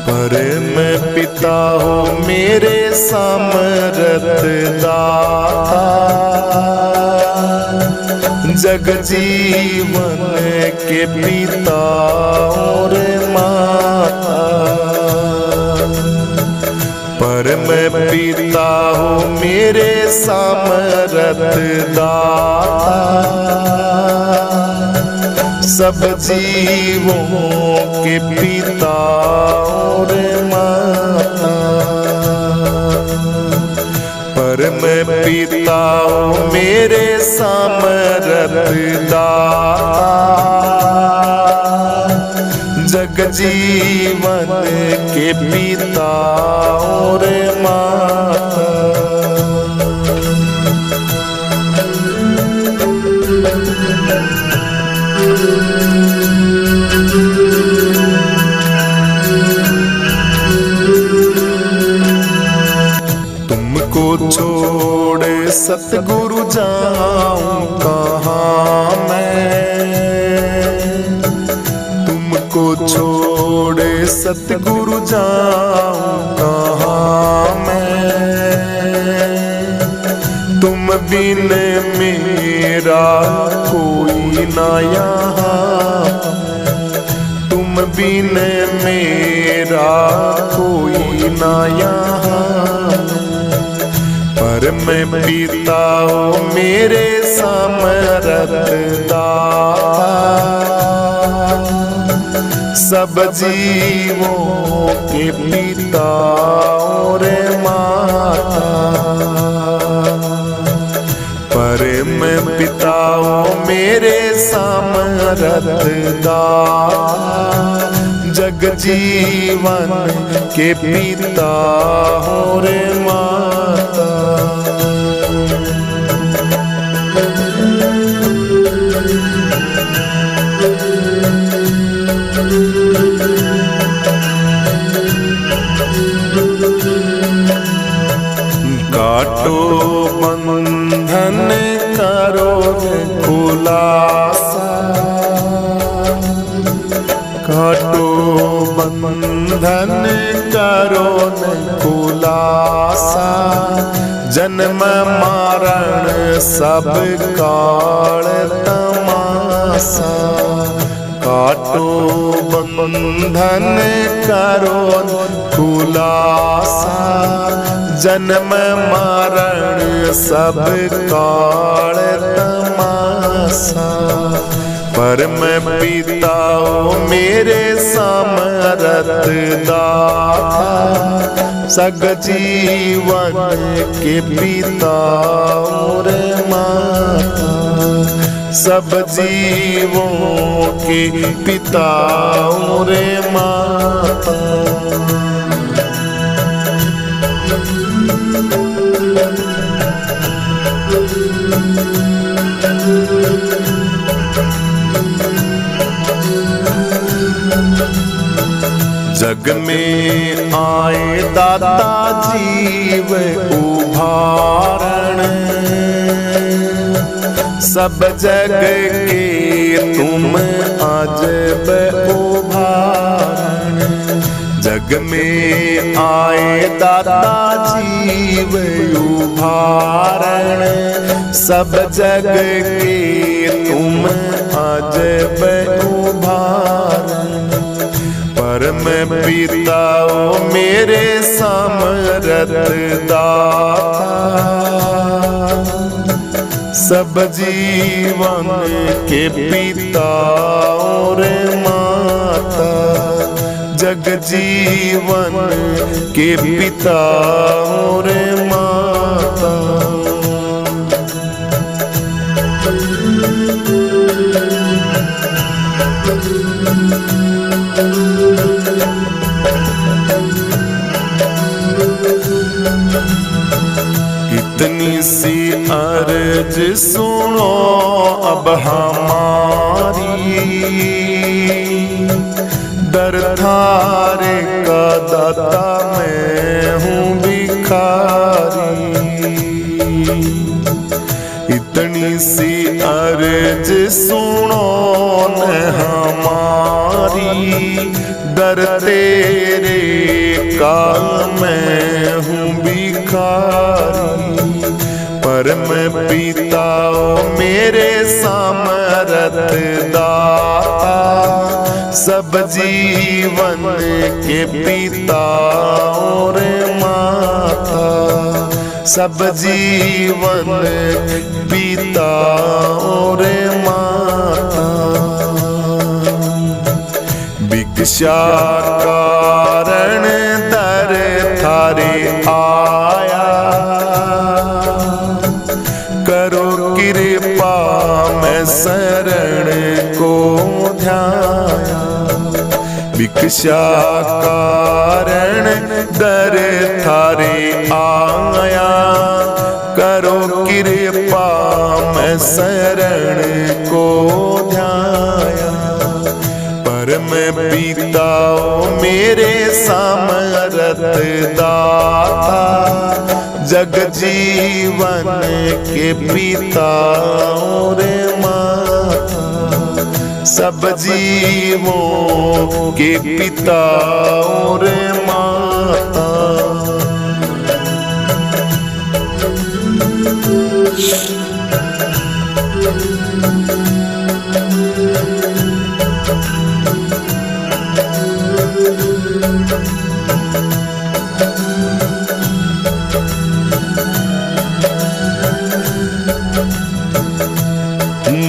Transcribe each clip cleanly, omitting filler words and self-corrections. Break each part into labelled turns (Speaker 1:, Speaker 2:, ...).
Speaker 1: परम पिता हो मेरे समर्थ दाता, जग जीवन के पिता और माता। परम पिता हो मेरे समर्थ दाता, सब जीवों के पिता और माता। परम पिता हो मेरे समर्थ दाता, जग जीवन के पिता और माता। तुमको छोड़ सतगुरु जाऊं कहाँ मैं, तुमको छोड़ सतगुरु जाऊं कहाँ मैं। तुम बिन मेरा कोई ना यहाँ, तुम बिन मेरा कोई ना यहाँ। परम पिता हो मेरे समर्थ दाता, सब जीवों के पिता और माता। परम पिता हो मेरे समर्थ दाता, जग जीवन के पिता और माता। काटो बंधन करो खुलासा, काटो बंधन करो खुलासा। जन्म मरण सब काल तमाशा, काटो बंधन करो खुलासा। जन्म मरण सब काल तमाशा। परम पिता हो मेरे समर्थ दाता, सग जीवन के पिता और माता। सब जीवों के पिता और माता। जग में आए दाता जीव उभारण, सब जग के तुम अजब उभारण। जग में आए दाता जीव उभारण, सब जग के तुम अजब उभारण। परम पिता हो मेरे समर्थ दाता, सब जीवन के पिता और माता। जग जीवन के पिता और माता। इतनी सी अर्ज सुनो अब हमारी, दर थारे का दाता मैं हूँ भिखारी। इतनी सी अर्ज सुनो न हमारी, दर तेरे का मैं हूँ भिखारी। परम पिता ओ मेरे सामर्थ दाता, सब जीवन के पिता और माता, सब जीवन पिता और माता। भिक्षा कारण दर थारे आया, करो कृपा मैं शरण को ध्याया। भिक्षा कारण दर थारे आया, करो कृपा मैं शरण को ध्याया। परम पिता ओ मेरे सामर्थ दाता, जग जीवन के पिता और माता, सब जीवों के पिता और माता।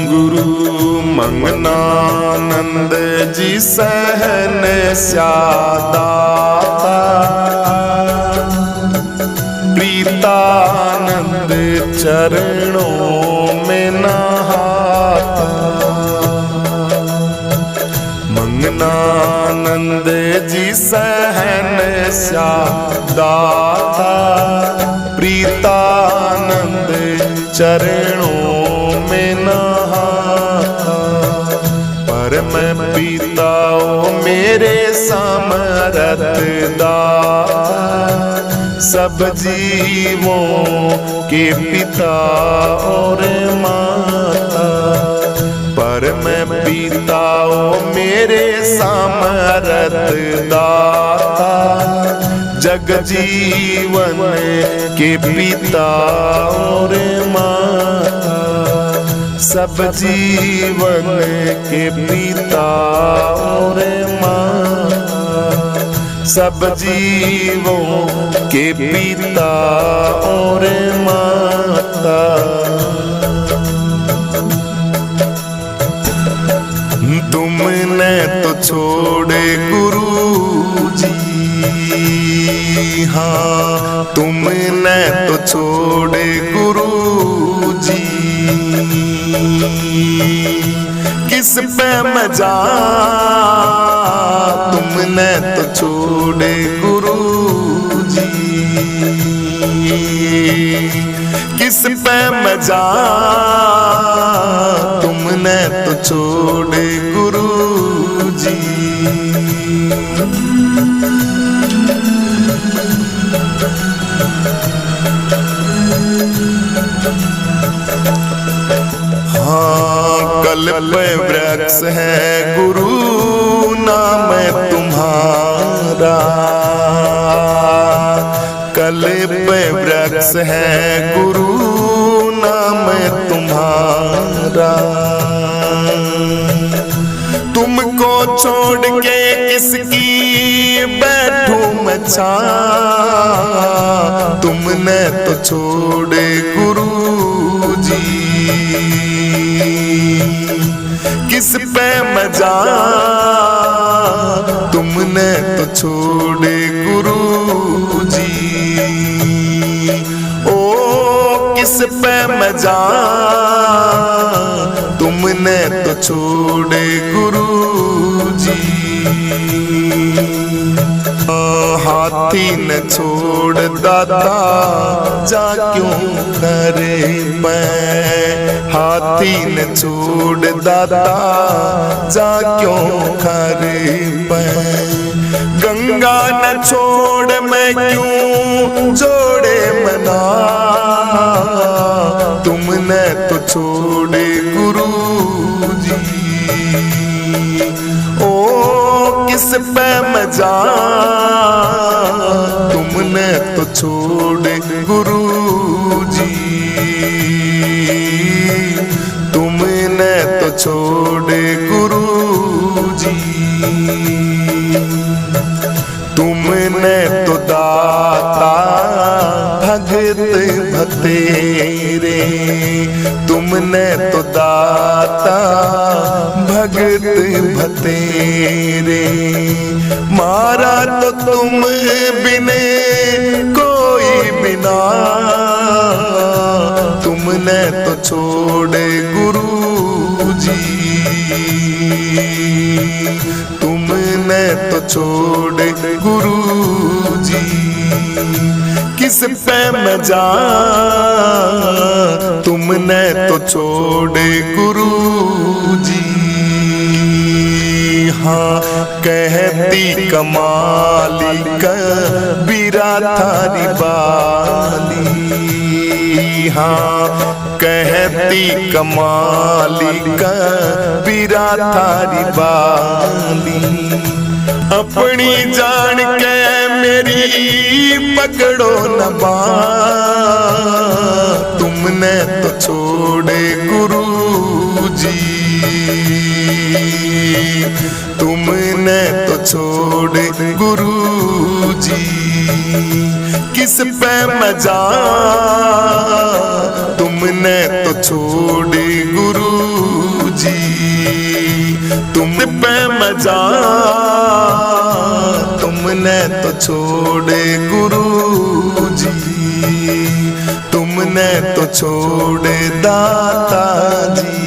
Speaker 1: गुरु मंगनानंद जी सहन स्यादाता, प्रीतानंद चरणों में नहाता। मंगनानंद जी सहन स्यादाता, प्रीतानंद चरणों में नहाता। परम पिता ओ मेरे सामर्थ दाता, सब जीवों के पिता और माता। परम पिता ओ मेरे सामर्थ दाता, जग जीवन के पिता और माता, सब जीवन के पिता और माता, सब जीवों के पिता और माता। तुमने तो छोड़े गुरु जी, हाँ तुमने तो छोड़े गुरु जी, किस पे मजा। तुमने तो छोड़े गुरु जी, किस पे मजा। तुमने तो छोड़े गुरु जी। हाँ कल्प वृक्ष है गुरु नाम तुम्हारा, कल्प वृक्ष है गुरु नाम तुम्हारा। तुमको छोड़ के किसकी बैठूं मैं छां। तुमने तो छोड़े गुरु जी, किस पे मजा। तुमने तो छोड़े गुरु जी, ओ किस पे मजा। तुमने तो छोड़े गुरु जी। हाथी न छोड़ दादा जा क्यों करे मैं। हाथी न छोड़ दादा जा क्यों करे मैं। गंगा न छोड़ मैं क्यों जोड़े मना। तुमने तो छोड़े गुरु जी, ओ किस पे मजा। तो छोड़े गुरु जी, तुमने तो छोड़े गुरु जी। तुमने तो दाता भगत भतेरे, तुमने तो दाता भगत भतेरे। मारा तो तुम बिने कोई बिना, तुमने तो छोड़े गुरु जी, तुमने तो छोड़े गुरु जी। किस पे मैं जा, तुमने तो छोड़े गुरु जी। हाँ कहती कमाली कबीरा थारी बाली, हाँ कहती कमाली कबीरा थारी बाली। अपनी जान के मेरी पकड़ो न बात, तुमने तो छोड़े गुरु जी, तुमने तो छोड़े गुरु जी। किस पे मैं जा, तुमने तो छोड़े गुरु जी। तुम पे मैं जा, तुमने तो छोड़े गुरु जी, तुमने तो छोड़े दाता जी,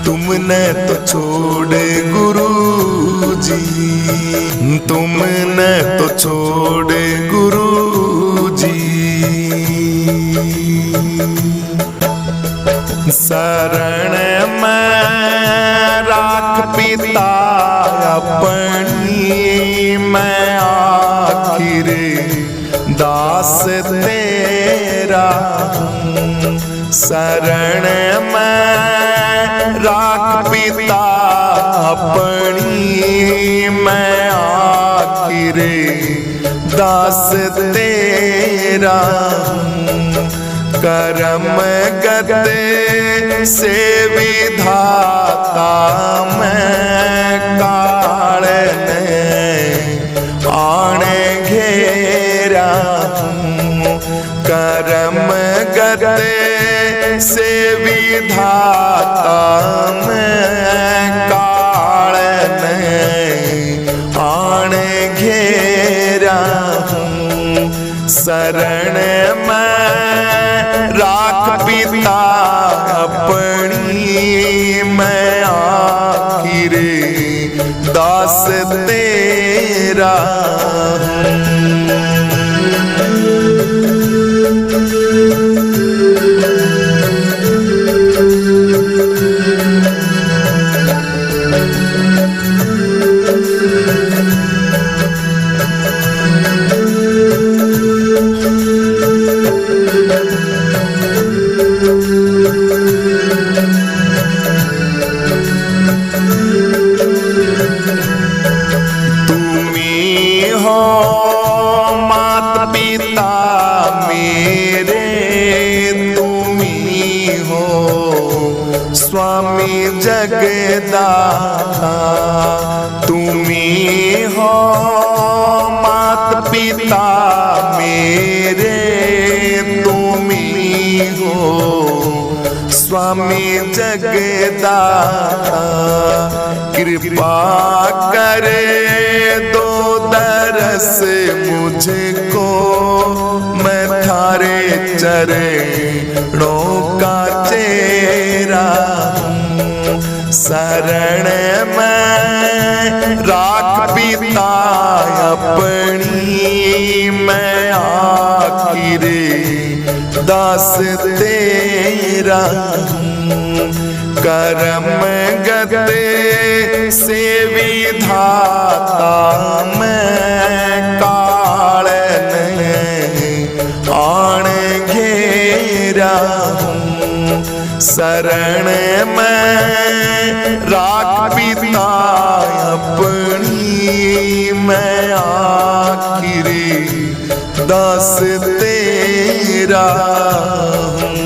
Speaker 1: तुमने तो छोड़े गुरु जी, तुमने तो छोड़े गुरु जी। शरण में राख पिता अपनी, मैं आखिर दास तेरा हूँ। शरण में राख पिता अपनी, मैं आखिर दास तेरा हूँ। करम गते से विधाता मैं काल ने आने घेरा हूँ। करम गते से विधाता मैं काल ने आने घेरा हूँ। शरण में राख पिता अपनी, मैं आखिर दास तेरा हूँ। स्वामी जगदाता तुम्ही हो, मात पिता मेरे तुम्ही हो। स्वामी जगदाता कृपा करे दो दरस मुझको, मैं थारे चरणों का चेहरा हूँ। शरण में राख पिता अपनी, मैं आखिर दास तेरा हूँ। करम गते से विधाता मैं काल ने आण घेरा हूँ। शरण में राख पिता अपनी, मैं आखिर दास तेरा हूँ।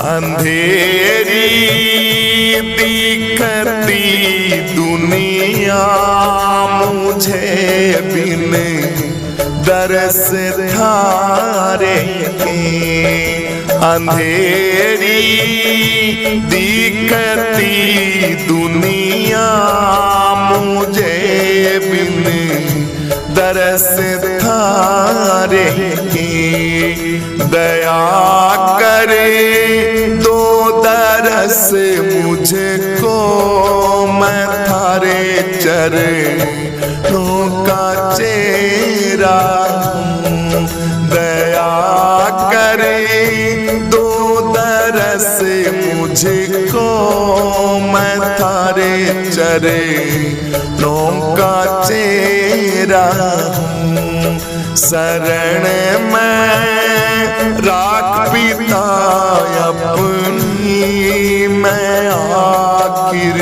Speaker 1: अंधेरी दिखती दुनिया मुझे बिन दरस थारे के। अंधेरी दिखती दुनिया मुझे बिन दरस थारे की। दया करे दो दरस मुझको, मैं थारे चरणों का चेहरा हूँ। दया करे दो दरस मुझको, मैं थारे चरणों का चेहरा हूँ। शरण में राख पिता अपनी, मैं आखिर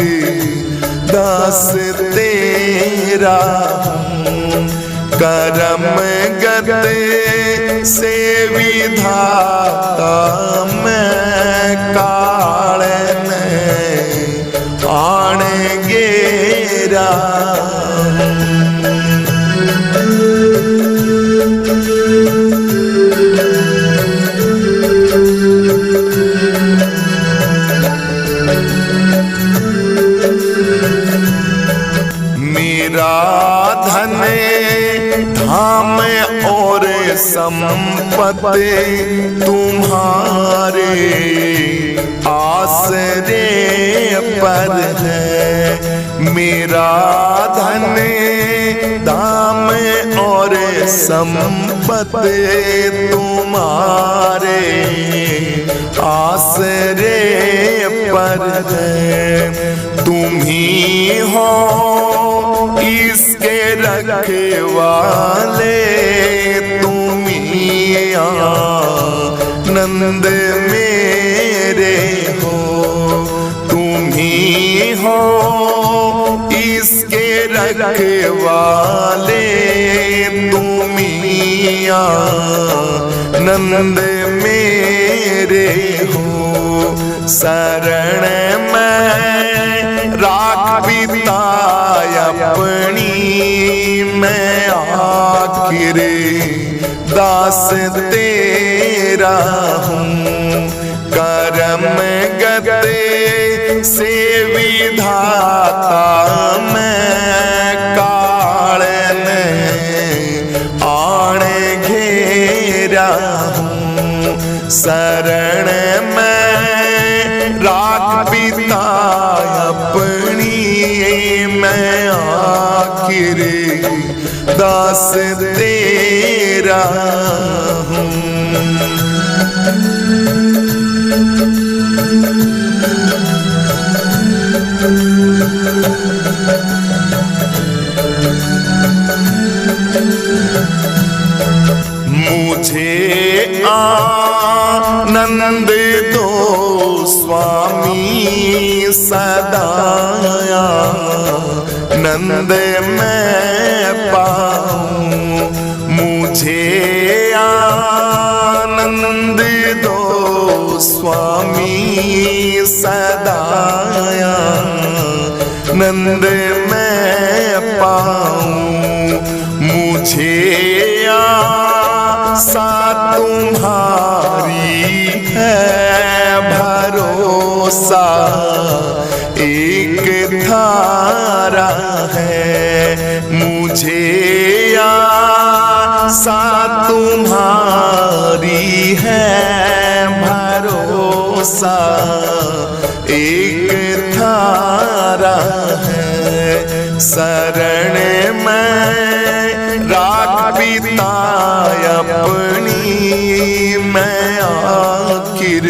Speaker 1: दास तेरा हूँ। करम गते से विधाता मैं कालन आण गेरा। मेरा धन धाम और संपत्ति तुम्हारे आसरे पर है। मेरा धन धाम और संपत्ति तुम्हारे आसरे पर है। तुम ही हो इसके रखवाले, तुम ही आनंद मेरे हो। तुम ही हो इसके रखवाले, तुम ही आनंद मेरे हो। शरण में राख पिता अपनी, मैं आखिर दास तेरा हूँ। करम गते से विधाता मैं कालन आण घेरा हूँ। शरण में राख पिता अपनी, मैं आखिर दास तेरा हूँ। मुझे आनंद दो स्वामी सदाया, नंद मैं पाऊं। मुझे आनंद दो स्वामी सदाया, नंद मैं पाऊं। मुझे आशा तुम्हारी है, भरोसा एक धारा है। मुझे आशा तुम्हारी है, भरोसा एक धारा है। शरण में राख पिता अपनी, मैं आखिर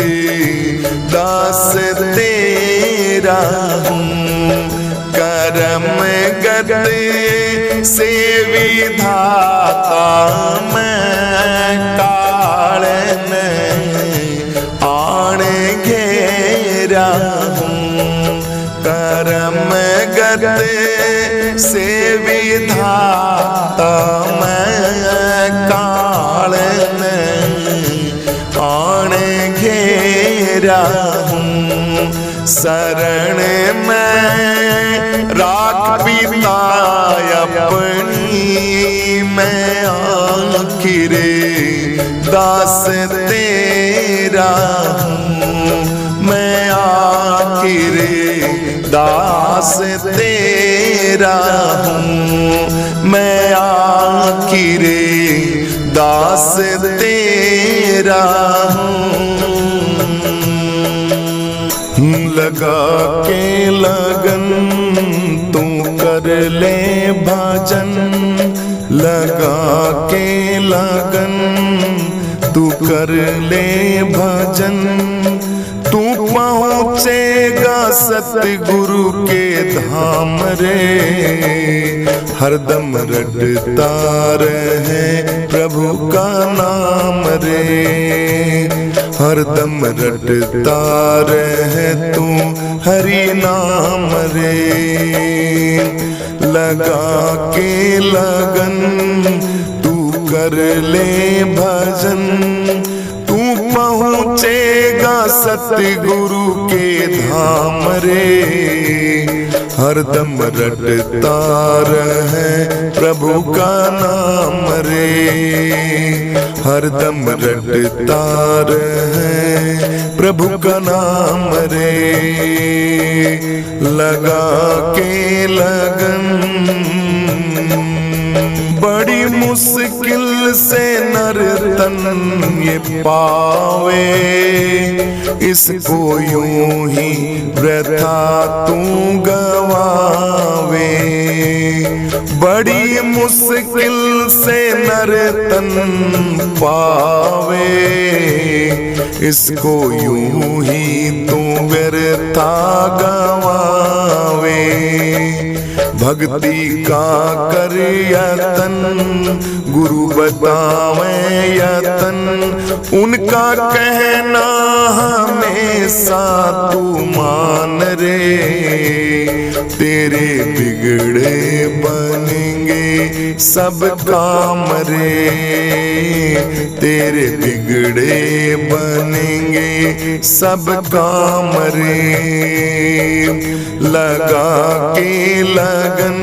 Speaker 1: दास तेरा हूँ। करम गते से विधाता मैं काल शरण में राख पिता अपनी, मैं आखिरे दास तेरा हूँ, मैं आखिरे दास तेरा हूँ, मैं आखिरे दास तेरा हूँ। लगा के लगन तू कर ले भजन, लगा के लगन तू कर ले भजन, तू पहुँचेगा सतगुरु के धाम रे। हरदम रटता रहे प्रभु का नाम रे, हरदम रटता रहे तू हरि नाम रे। लगा के लगन तू कर ले भजन, तू पहुँचेगा सतगुरु के धाम रे। हरदम रटता रहे प्रभु का नाम रे, हरदम रटता रहे प्रभु का नाम रे। लगा के लगन बड़ी मुश्किल से नर तन ये पावे, इसको यूं ही वृथा तू गवावे। बड़ी मुश्किल से नर तन पावे, इसको यूं ही तू वृथा गवावे। भक्ति का कर यतन गुरु बतावे यतन, उनका कहना हमेशा तू मान रे। तेरे बिगड़े बनेंगे सब काम रे, तेरे बिगड़े बनेंगे सब काम रे। लगा के लगन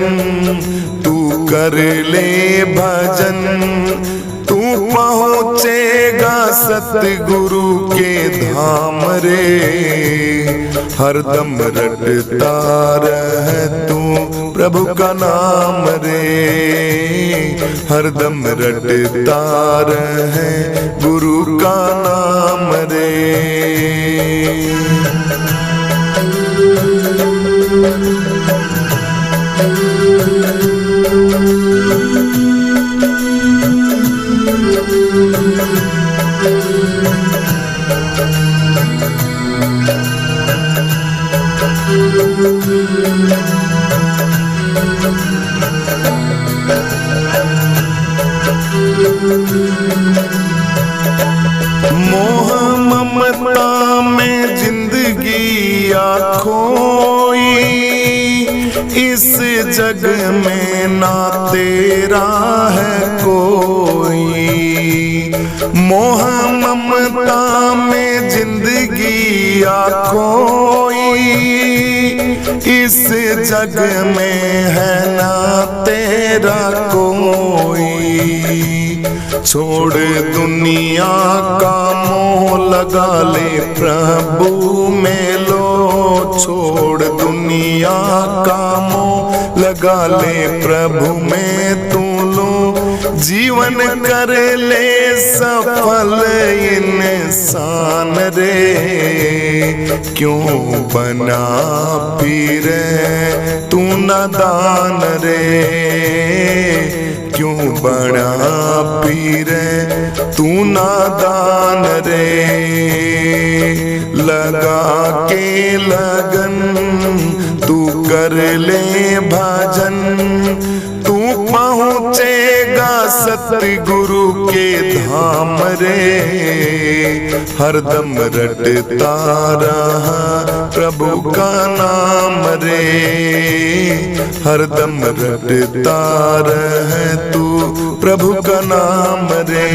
Speaker 1: तू कर ले भजन, तू पहुँचेगा सतगुरु के धाम रे। हरदम रटता रहे तू प्रभु का नाम रे, हरदम रटता रहे गुरु का नाम रे। मोह ममता में जिंदगी खोई, इस जग में ना तेरा है कोई। मोह ममता में जिंदगी खोई, इस जग में है ना तेरा कोई। छोड़ दुनिया का मोह लगा ले प्रभु में लो, छोड़ दुनिया का मोह लगा ले प्रभु में तू लो। जीवन कर ले सफल इंसान रे, क्यों बना फिरे तू नादान रे, क्यों बना फिरे तू नादान रे। लगा के लगन तू कर ले भजन, तू पहुँचेगा सतगुरु के धाम रे। हरदम रटता रहा प्रभु का नाम रे, हरदम रटता रहे तू प्रभु का नाम रे।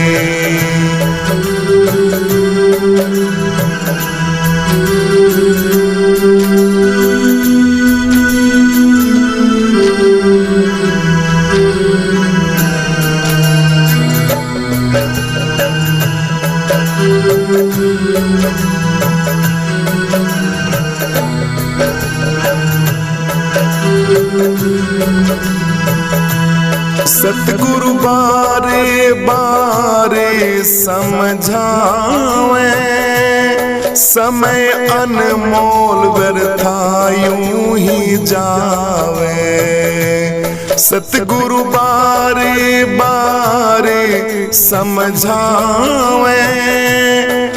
Speaker 1: बारे समझावे, समय अनमोल व्यर्था यूं ही जावे। सतगुरु बारे बारे समझावे,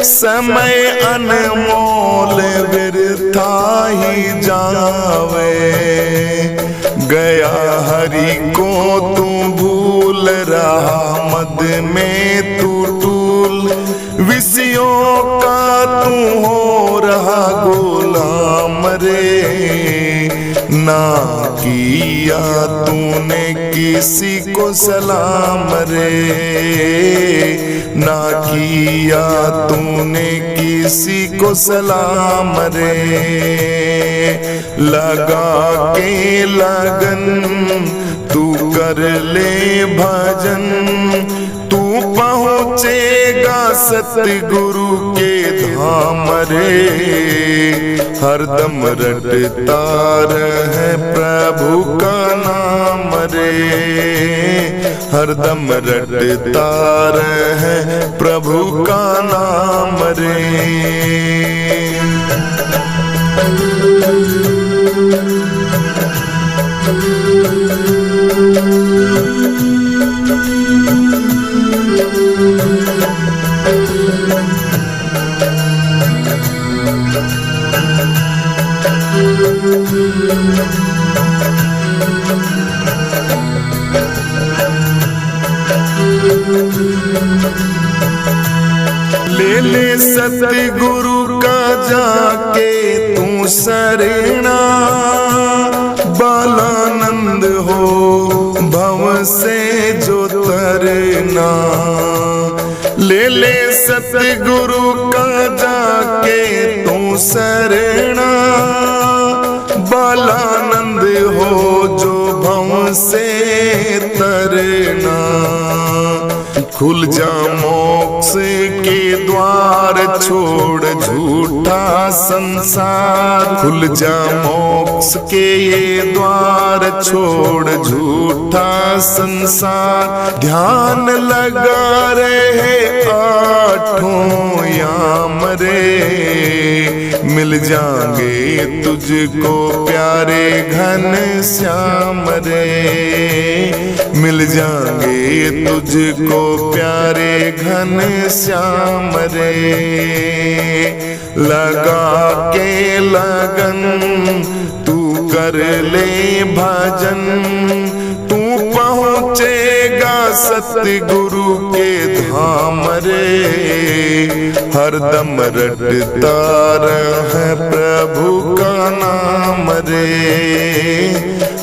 Speaker 1: समय अनमोल व्यर्था ही जावे। गया हरि को तू भूल रहा, मद में तू टूल, विषयों का तू हो रहा गुलाम रे। ना किया तूने किसी को सलाम रे, ना किया तूने किसी को सलाम रे। लगा के लगन तू कर ले भजन, तू पहुँचेगा सतगुरु के धाम रे। हरदम रटता रहे प्रभु का नाम रे, हरदम रटता रहे प्रभु का नाम रे। ले ले सतगुरु का जाके तू शरणा, बालानंद हो भव से जो तरना। ले ले सतगुरु का जाके तू शरणा, बालानंद हो जो भव से तरना। खुल जा मोक्ष के द्वार छोड़ झूठा संसार, खुल जा मोक्ष के ये द्वार छोड़ झूठा संसार। ध्यान लगा रहे आठों याम रे, मिल जाएंगे तुझको प्यारे घन श्याम रे, मिल जाएंगे तुझको प्यारे घन श्याम रे। लगा के लगन तू कर ले भजन, तू पहुँचेगा सतगुरु के धाम रे। हरदम रटता रहे प्रभु का नाम रे,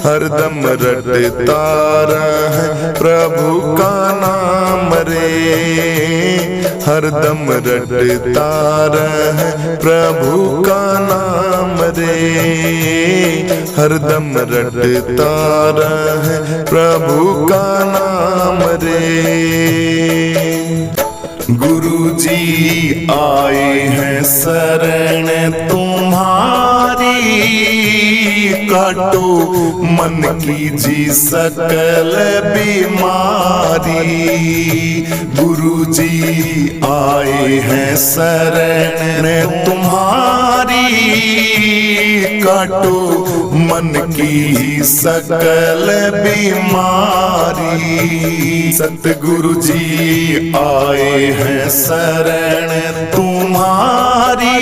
Speaker 1: हरदम रटता रहे प्रभु का नाम रे, हरदम रटता रहे प्रभु का नाम रे, हरदम रटता रहे प्रभु का नाम रे। गुरु जी आए हैं शरण तुम्हारी, काटो मन की जी सकल बीमारी। गुरु जी आए हैं शरण तुम्हारी, काटो मन की सकल बीमारी। सतगुरु जी आए हैं शरण तुम्हारी,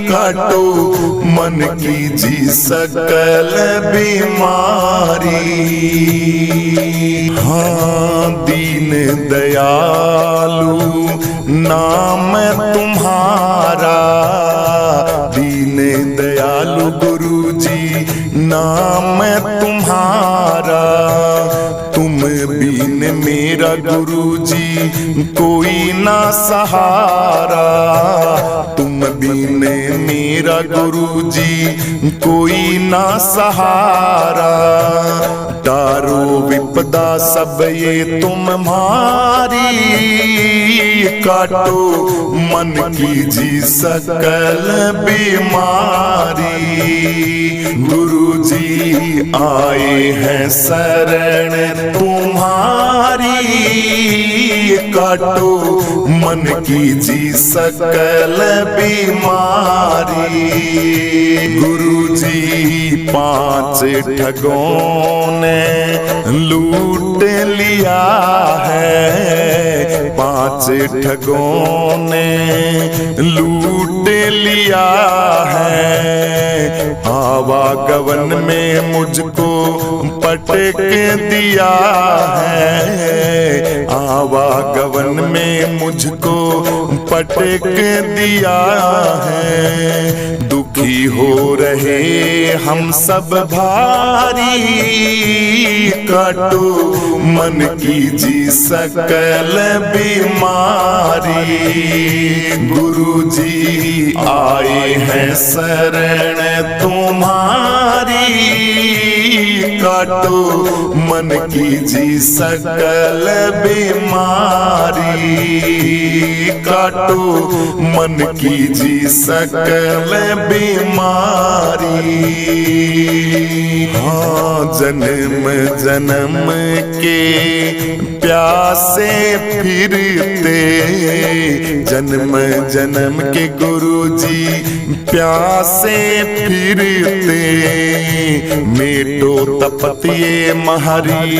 Speaker 1: काटो मन की जी सकल बीमारी। हाँ दीन दयालु नाम तुम्हारा, दीन दयालु गुरु जी नाम तुम्हारा। तुम बिन मेरा गुरु जी कोई ना सहारा, तुम बिन मेरा मेरा गुरु जी कोई ना सहारा, डारो विपदा सब ये तुम्हारी, काटो मन की जी सकल बीमारी। गुरु जी आए हैं शरण तुम्हारी, काटो मन की जी सकल बीमारी। गुरु जी 5 ठगों ने लूट लिया है, 5 ठगों ने लूट लिया है। आवागमन में मुझको पटक दिया है, आवागमन में मुझको पटक दिया है। दुखी हो रहे हम सब भारी, काटो मन की जी सकल बीमारी। गुरु जी आए हैं शरण तुम्हारी, काटो मन की जी सकल बीमारी, काटो मन की जी सकल बीमारी। हाँ जन्म जन्म के प्यासे फिरते, जन्म जन्म के गुरु जी प्यासे फिरते, मेटो तपतिए महरी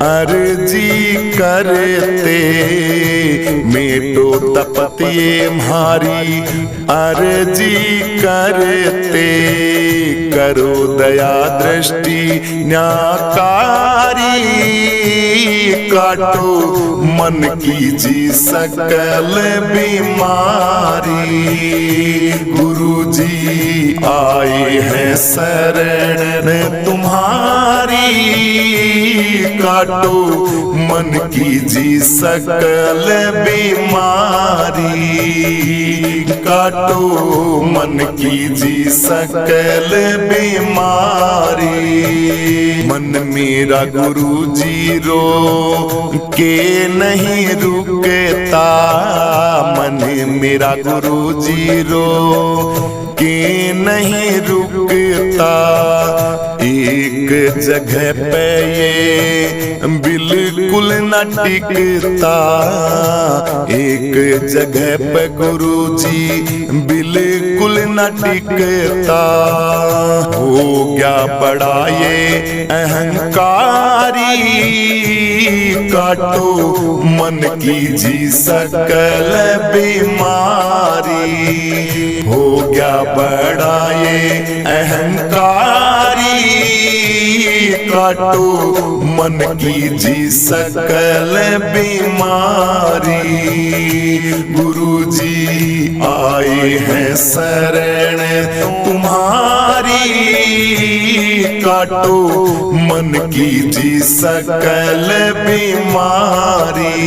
Speaker 1: अर्जी करते, मेटो तपतिए म्हारी अर्जी करते। करो दया दृष्टि न्याकारी, काटो मन की जी सकल बीमारी। गुरु जी आए हैं शरण तुम्हारी, काटो मन की जी सकल बीमारी, काटो मन की जी सकल बीमारी। मन मेरा गुरु जी रो के नहीं रुकता, मन मेरा गुरु जी रो के नहीं रुकता। एक जगह पे ये बिल्कुल न टिकता, एक जगह पे गुरु जी बिल्कुल न टिकता। हो गया बड़ा ये अहंकारी, काटो मन की जी सकल बीमारी। हो गया बड़ा ये अहंकारी, काटो मन की जी सकल बीमारी। गुरु जी आए हैं शरण तुम्हारी, काटो मन की जी सकल बीमारी,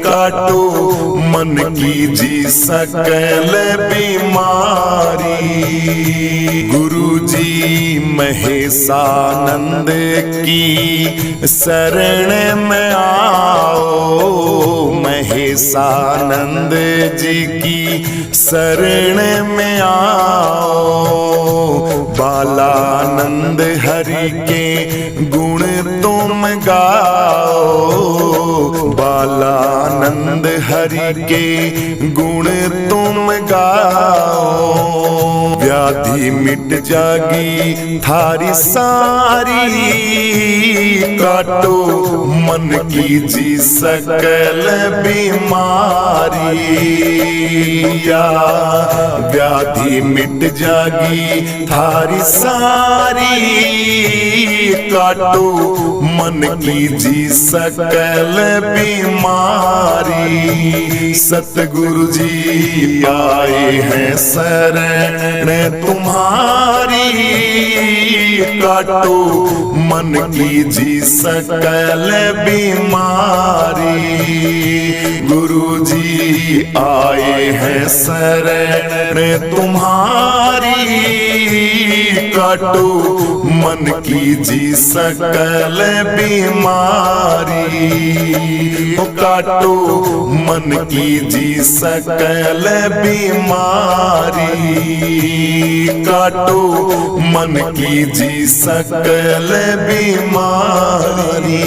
Speaker 1: काटो मन की जी सकल बीमारी। गुरु जी महेशानंद की शरण में आओ, महेशानंद जी की शरण में आओ। बालानंद हरि के गुण तुम गाओ, बालानंद हरि के गुण तुम गाओ। व्याधि मिट जागी थारी सारी, काटो मन की जी सकल बीमारी। या व्याधि मिट जागी थारी सारी, काटो मन की जी सकल बीमारी। सतगुरु जी आए हैं शरण तुम्हारी, काटो मन की जी सकल बीमारी। गुरु जी आए हैं शरण तुम्हारी, काटो मन की जी सकल बीमारी। काटो मन की जी सकल बीमारी, काटो मन की जी सकल बीमारी।